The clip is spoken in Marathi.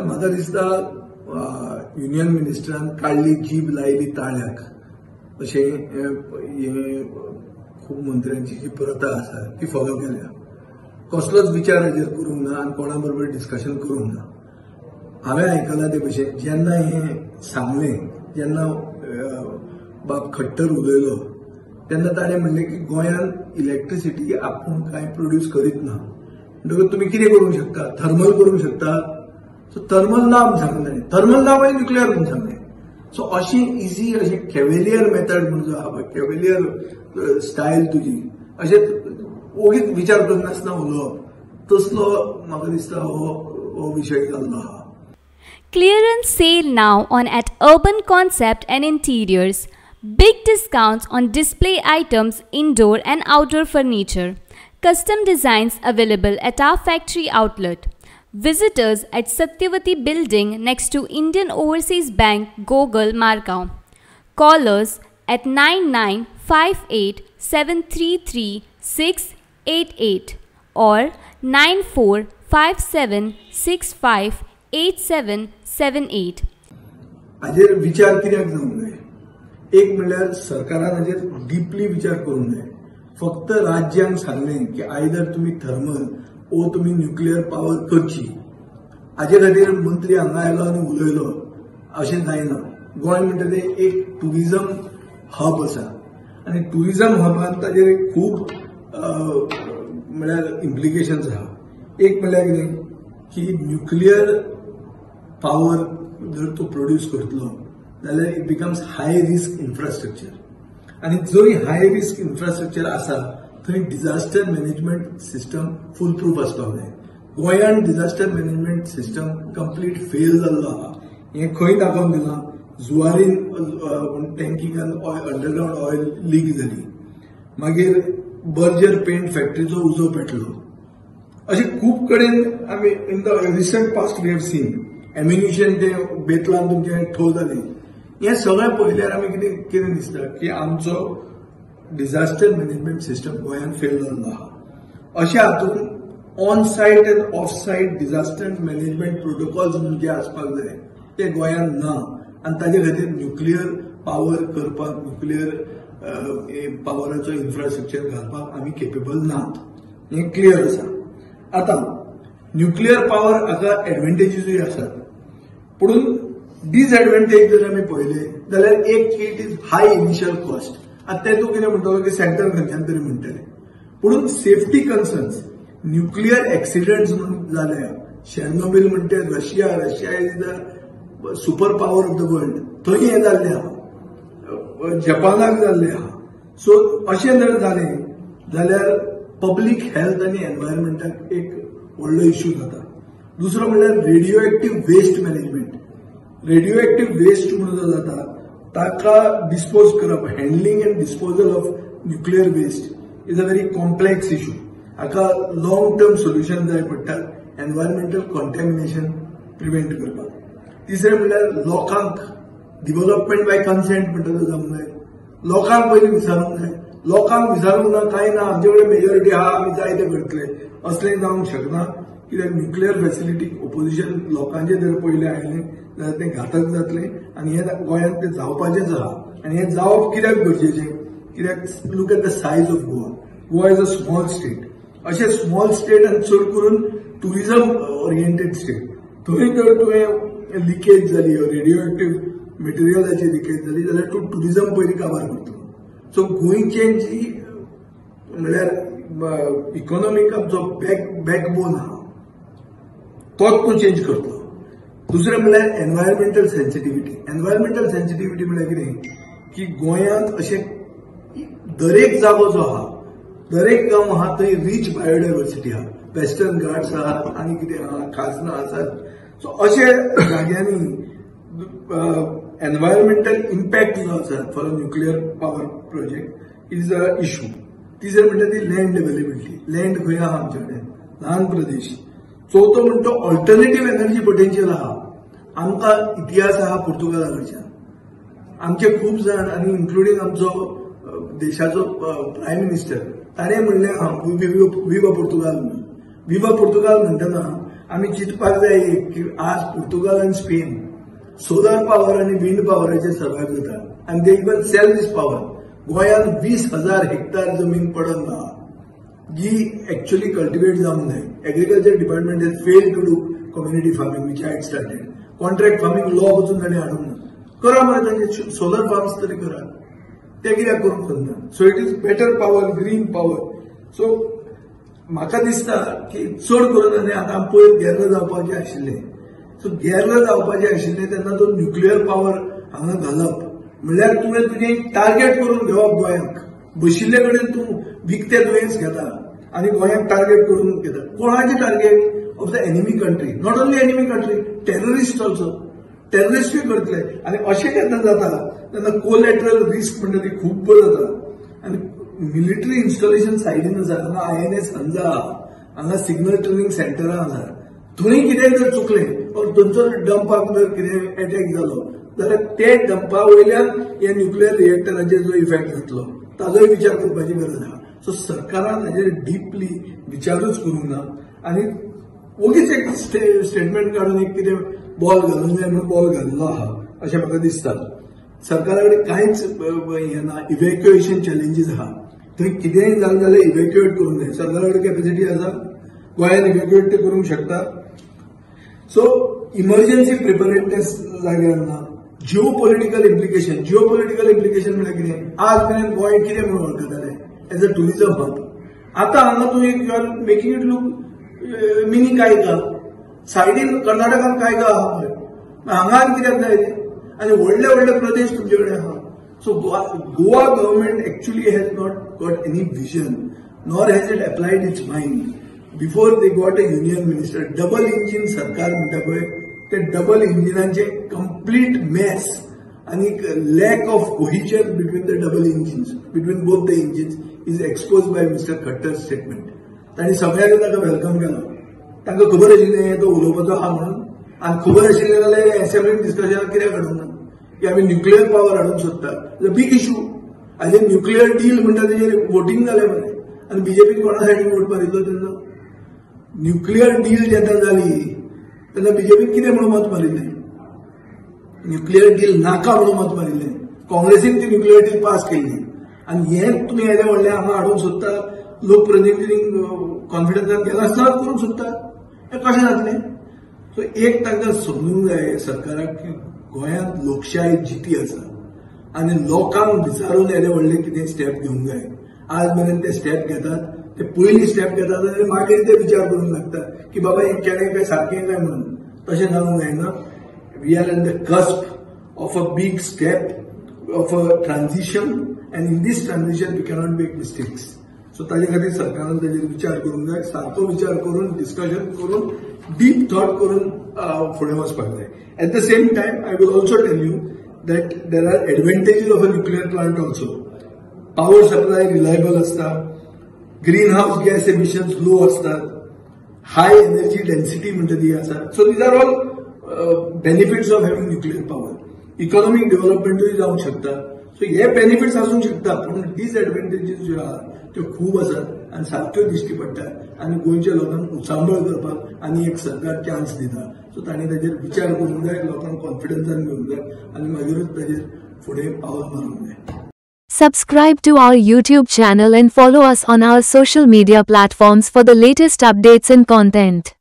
म्हाका दिसता युनियन मिनिस्टरान काढली जीब लायली ताळ्याक अशें खूब मंत्र्यांची जी प्रथा आसा ती फॉलो केल्या. कसलोच विचार हाजेर करूंक ना आनी कोणा बरोबर डिस्कशन करूंक ना. हांवें आयकलां ते भशेन जेन्ना हें सांगलें, जेन्ना बाब खट्टर उलयलो तेन्ना ताणें म्हणलें की गोंयांत इलेक्ट्रिसिटी आपूण कांय प्रोड्यूस करीत ना. म्हणटकच तुमी कितें करूंक शकता? थर्मल करूंक शकता. सो थर्मल ना म्हूण सांगलें ताणें. थर्मल ना मागीर न्युक्लियर म्हूण सांगलें. सो अशी इजी अशी केवेलियर मेथड म्हणून जो आहा केवेलियर स्टायल तुजी अशें ओगीच विचार करनासतना उलोवप तसलो म्हाका दिसता हो विशय जाल्लो आहा. Clearance sale now on at Urban Concept and Interiors. Big discounts on display items, indoor and outdoor furniture. Custom designs available at our factory outlet. Visit us at Satyavati Building next to Indian Overseas Bank, Gogol, Margao. Call us at 9958733688 or 9457658778. हाजेर विचार कित्याक जावंक जाय? एक म्हणल्यार सरकारान हाजेर डीपली विचार करूंक जाय. फक्त राज्यांक सांगलें की आयदर तुमी थर्मल ओ तुमी न्युक्लियर पावर करची. हाजे खातीर मंत्री हांगा आयलो आनी उलयलो अशें जायना. गोंय म्हणटा तें एक टुरिझम हब आसा आनी टुरिझम हबान ताजेर खूब म्हणल्यार इम्प्लिकेशन्स आहा. एक म्हणल्यार कितें की न्युक्लियर पावर जर तो प्रोड्यूस करतलो जाल्यार it becomes high risk infrastructure आनी जंय हाय रिस्क इन्फ्रास्ट्रक्चर आसा थंय डिझास्टर मॅनेजमेंट सिस्टम फूल प्रूफ आसपाक जाय. गोंयांत disaster management system complete fail जाल्लो आहा. हें खंय दाखोवन दिलां? जुवारीन टँकिंगान अंडरग्राउंड ऑयल लीक जाली. मागीर बर्जर पेंट फॅक्टरीचो उजो पेटलो. अशें खूब कडेन आमी in the recent past we have seen ammunition ते बेतलान तुमचे ठो जाले. हें सगळें पळयल्यार आमी कितें दिसता की आमचो डिझास्टर मॅनेजमेंट सिस्टम गोंयांत फेल जाल्लो आहा. अशा हातूंत on site and off site disaster management protocols म्हणून जे आसपाक जाय ते गोंयांत ना आनी ताजे खातीर न्युक्लियर पावर करपाक न्युक्लियर पावराचो इन्फ्रास्ट्रक्चर घालपाक आमी केपेबल नात. हें क्लियर आसा. आतां न्युक्लियर पावर हाका एडवांटेजीसूय आसात पूण डिसएडवांटेज जर आमी पळयले जाल्यार एक it is hi initial cost. आतां ते तूं कितें म्हणटलो की सेंटर खंयच्यान तरी म्हणटले पूण सेफ्टी कन्सर्न्स न्युक्लियर एक्सिडेंट्स म्हणून जाल्या. शेर्नोबिल म्हणटे Russia is the super power of the world थंय हें जाल्लें आहा. जपानाक जाल्लें आहा. सो अशें जर जालें जाल्यार पब्लीक हेल्थ आनी एनवायरमेंटाक एक व्हडलो इश्यू जाता. दुसरो म्हणल्यार radio active waste management. Radio active waste म्हणून जो जाता ताका डिस्पोज करप handling and disposal of nuclear waste is a very complex issue. हाका लॉंग टर्म सोल्युशन जाय पडटात एनवायरमेंटल कॉन्टॅमिनेशन प्रिव्हेंट करपाक. तिसरें म्हणल्यार लोकांक डिव्हलपमेंट बाय कन्सेंट म्हणटा तो जावंक जाय. लोकांक पयलीं विचारूंक जाय. लोकांक विचारूंक ना कांय ना आमचे कडेन मेजॉरिटी आहा आमी जाय ते करतले असलें जावंक शकना. कित्याक न्युक्लियर फॅसिलिटीक ओपोजिशन लोकांचे जर पयलें आयलें जाल्यार तें घातक जातलें आनी हें गोंयांत तें जावपाचेंच आहा. आनी हें जावप कित्याक गरजेचें? कित्याक look at the size of Goa. Goa is a small state. अशें स्मॉल स्टेट आनी चड करून टुरिझम ओरिएंटेड स्टेट. थंय जर तुवें लिकेज जाली रेडिओ एक्टिव्ह मटेरियलाची लिकेज जाली जाल्यार तूं टुरिझम पयलीं काबार करतलो. सो गोंयचे जी म्हणल्यार इकॉनॉमीक आमचो बॅकबोन आहा तोच तूं चेंज करतलो. दुसरें म्हणल्यार एनवायरमेंटल सेन्सिटिव्हिटी. एनवायरमेंटल सेन्सिटिव्हिटी म्हणल्यार कितें की गोंयांत अशें दरेक जागो जो आहा दरेक गांव आहा थंय रीच बायोडायवर्सिटी आहा. वेस्टर्न घाट्स आहात आनी कितें आहा खाजनां आसात. सो अशे जाग्यांनी एनवायरमेंटल इम्पॅक्ट जो आसा for nuclear power project is a issue. तिसरें म्हणटा ती लँड अवेलेबिलिटी. लँड खंय आहा आमचे कडेन? ल्हान प्रदेश. चवथो म्हणटा ऑल्टरनेटिव्ह एनर्जी पोटेन्शियल आहा. आमकां इतिहास आहा पुर्तुगाला कडच्यान. आमचे खूब जाण आनी इन्क्लुडींग आमचो देशाचो प्रायम मिनिस्टर ताणें म्हणलें विवा पुर्तुगाल म्हणून. विवा पुर्तुगाल म्हणटना आम्ही चिंतपाक जाय की आज पोर्तुगाल आणि स्पेन सोलर पॉवर आणि विंड पॉवराचेर सर्वायव जाता आणि they even sell this power. गोंयांत 20,000 हेक्टर जमीन पडून ना जी ऍक्च्युअली कल्टिवेट जावंक जाय. Agriculture department has failed to do community farming which I had started. Contract farming law वचून ताणें हाडूंक ना. करा मरे तांचे सोलर फार्म्स तरी करा. ते कित्याक करूंक सोदना. So it is better power, green power. So म्हाका दिसता की चड करून आनी आतां पयर गेर्ल जावपाचें आशिल्लें. सो गेर्ल जावपाचें आशिल्लें तेन्ना तो न्युक्लियर पॉवर हांगा घालप म्हणल्यार तुवें तुजें टार्गेट करून घेवप. गोंयांक बशिल्ले कडेन तूं विकते दुयेंस घेता आनी गोंयांक टार्गेट करून घेता. कोणाचें target? Of the enemy country. Not only enemy country, terrorist also. टेररिस्टूय करतले आनी अशें केन्ना जाता तेन्ना कोलॅटरल रिस्क म्हणटा ती खूब जाता. आनी मिलिटरी इन्स्टॉलेशन सायडीन आसा. हांगा INS हंजा आहा, हांगा सिग्नल ट्रेनिंग सेंटरां आसा. थंय कितेंय जर चुकलें और थंयचो डंपाक जर कितें अटॅक जालो जाल्यार ते डंपा वयल्यान हे न्युक्लियर रिएक्टराचेर जो इफेक्ट जातलो ताजोय विचार करपाची गरज आहा. सो सरकारान हाजेर डीपली विचारूच करूंक ना आनी ओगीच एक स्टेटमेंट काडून एक कितें बॉल घालूंक जाय म्हणून बॉल घाल्लो आहा अशें म्हाका दिसता. सरकारा कडेन कांयच हें ना. इव्हॅक्युएशन चॅलेंजीस आहा. थंय कितेंय जालें जाल्यार इव्हॅक्युएट करूंक जाय. सरकारा कडेन कॅपेसिटी आसा. गोंयान इव्हॅक्युएट ते करूंक शकता. सो इमर्जन्सी प्रिपेरेडनेस जाग्यार ना. जिओ पॉलिटिकल इम्प्लिकेशन म्हणजे कितें? आज मेरेन गोंय कितें म्हणून वळखताले एज अ टुरिझम हब. आतां हांगा तूं you are making it look mini Kaiga. सायडीन कर्नाटकान कायगा आहा पळय. हांगा आनी कित्याक जाय तें? आनी व्हडले व्हडले प्रदेश तुमचे कडेन आहा. So Goa government actually has not got any vision nor has it applied its mind. Before they got a union minister. Double engine सरकार म्हणटा पळय ते डबल इंजिनांचे कंप्लीट मॅस आणि lack of cohesion between the double engines, between both the engines is expose by mister Khattar statement. तांणी सगळ्यांनी ताका वेलकम केलो. तांकां खबर आशिल्लें तो उलोवपाचो आहा म्हणून. आनी खबर आशिल्लें जाल्यार असेंब्लीन डिस्कशनाक कित्याक हाडूंक ना की आमी न्युक्लियर पॉवर हाडूंक सोदता. Big issue. हाजेर न्युक्लियर डील म्हणटा तेजेर वोटींग जालें मरे. आनी बीजेपीन कोणा सायडीन वोट मारिल्लो तेन्ना? न्युक्लियर डील जेन्ना जाली तेन्ना बीजेपीन कितें म्हणून मत मारिल्लें? न्युक्लियर डील नाका म्हणून मत मारिल्लें. काँग्रेसीन ती न्युक्लियर डील पास केल्ली. आनी हें तुमी येदे व्हडलें हांगा हाडूंक सोदता. लोकप्रतिनिधींक कॉन्फिडन्सान घेनासतना करूंक सोदता. हें कशें जातलें? सो एक तांकां समजूंक जाय सरकाराक की गोंयांत लोकशाय जिती आसा आनी लोकांक विचारून येदे व्हडले कितें स्टेप घेवंक जाय. आज मेरेन ते स्टेप घेतात. ते पयलीं स्टेप घेतात आनी मागीर ते विचार करूंक लागता की बाबा हें केलें काय सारकें काय म्हणून. तशें जावंक जायना. We are in the cusp of a big step of a transition and in this transition we cannot make mistakes. So ताजे खातीर सरकारान ताजेर विचार करूंक जाय. सारको विचार करून डिस्कशन करून डीप थॉट करून फुडें वचपाक जाय. At the same time I will also tell you that there are advantages of a nuclear plant also. Power supply reliable आसता. Greenhouse gas emissions low असतात. हाय एनर्जी डेन्सिटी म्हणटा ती आसा. So these are all benefits of having nuclear power. Economic डेव्हलपमेंटूय जावंक शकता. सो हे बेनिफिट्स आसूंक शकता पूण डिसएडवांटेजीस ज्यो आहा त्यो खूब आसात आनी सारक्यो दिश्टी पडटात आनी गोंयच्या लोकांक उचांबळ करपाक आनी एक सरकार चान्स दिता. सो तांणी ताजेर विचार करूंक जाय. लोकांक कॉन्फिडन्सान घेवंक जाय आनी मागीरूच ताजेर फुडें पावल मारूंक जाय. Subscribe to our YouTube channel and follow us on our social media platforms for the latest updates and content.